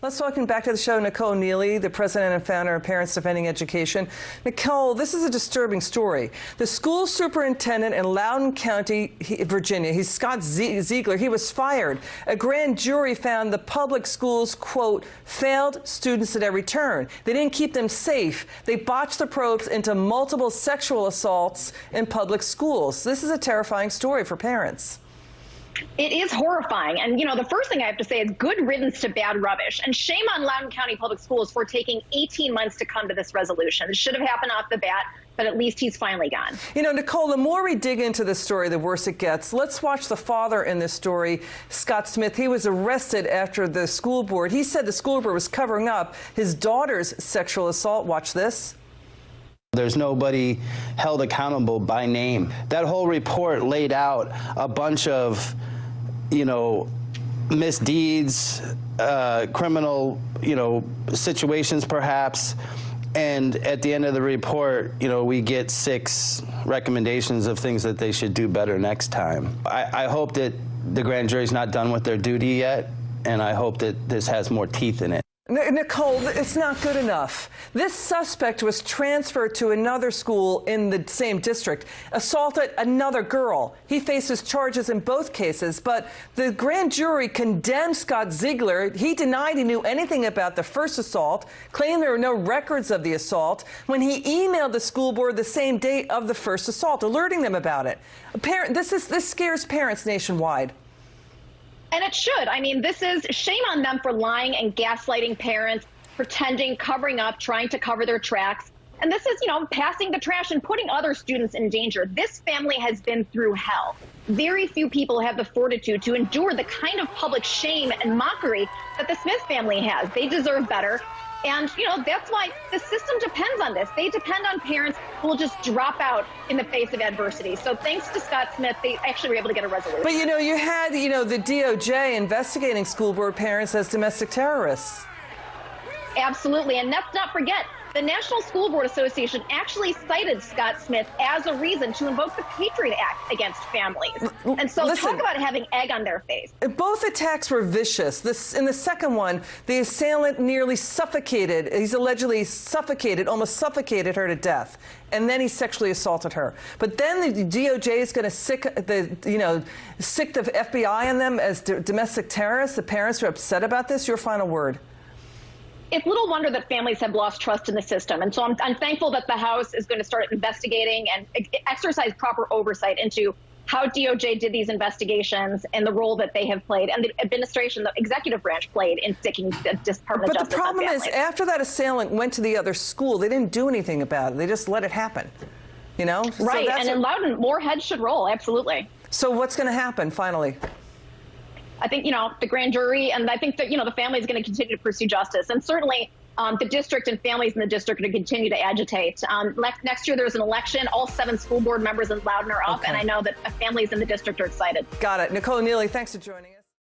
Let's welcome back to the show Nicole Neily, the president and founder of Parents Defending Education. Nicole, this is a disturbing story. The school superintendent in Loudoun County, Virginia, he's Scott Ziegler, he was fired. A grand jury found the public schools, quote, failed students at every turn. They didn't keep them safe. They botched the probes into multiple sexual assaults in public schools. This is a terrifying story for parents. It is horrifying. And, the first thing I have to say is good riddance to bad rubbish. And shame on Loudoun County Public Schools for taking 18 months to come to this resolution. It should have happened off the bat, but at least he's finally gone. Nicole, the more we dig into this story, the worse it gets. Let's watch the father in this story, Scott Smith. He was arrested after the school board. He said the school board was covering up his daughter's sexual assault. Watch this. There's nobody held accountable by name. That whole report laid out a bunch of, misdeeds, criminal, situations perhaps. And at the end of the report, we get 6 recommendations of things that they should do better next time. I hope that the grand jury's not done with their duty yet, and I hope that this has more teeth in it. Nicole, it's not good enough. This suspect was transferred to another school in the same district, assaulted another girl. He faces charges in both cases, but the grand jury condemned Scott Ziegler. He denied he knew anything about the first assault, claimed there were no records of the assault, when he emailed the school board the same day of the first assault, alerting them about it. This scares parents nationwide. And it should. I mean, this is shame on them for lying and gaslighting parents, pretending, covering up, trying to cover their tracks. And this is, passing the trash and putting other students in danger. This family has been through hell. Very few people have the fortitude to endure the kind of public shame and mockery that the Smith family has. They deserve better. And, that's why the system depends on this. They depend on parents who will just drop out in the face of adversity. So thanks to Scott Smith, they actually were able to get a resolution. But, you had, the DOJ investigating school board parents as domestic terrorists. Absolutely. And let's not forget, the National School Board Association actually cited Scott Smith as a reason to invoke the Patriot Act against families. And so Listen, talk about having egg on their face. Both attacks were vicious. In the second one, the assailant nearly suffocated. He's allegedly almost suffocated her to death. And then he sexually assaulted her. But then the DOJ is going to sick the FBI on them as domestic terrorists. The parents are upset about this. Your final word. It's little wonder that families have lost trust in the system. And so I'm thankful that the House is going to start investigating and exercise proper oversight into how DOJ did these investigations and the role that they have played and the administration, the executive branch played in sticking the Department of Justice. But the problem is, after that assailant went to the other school, they didn't do anything about it. They just let it happen, Right, so and in Loudoun, more heads should roll, absolutely. So what's going to happen, finally? I think, the grand jury, and I think that, the family is going to continue to pursue justice. And certainly the district and families in the district are going to continue to agitate. Next year, there's an election. All 7 school board members in Loudoun are up, and I know that families in the district are excited. Got it. Nicole Neily, thanks for joining us.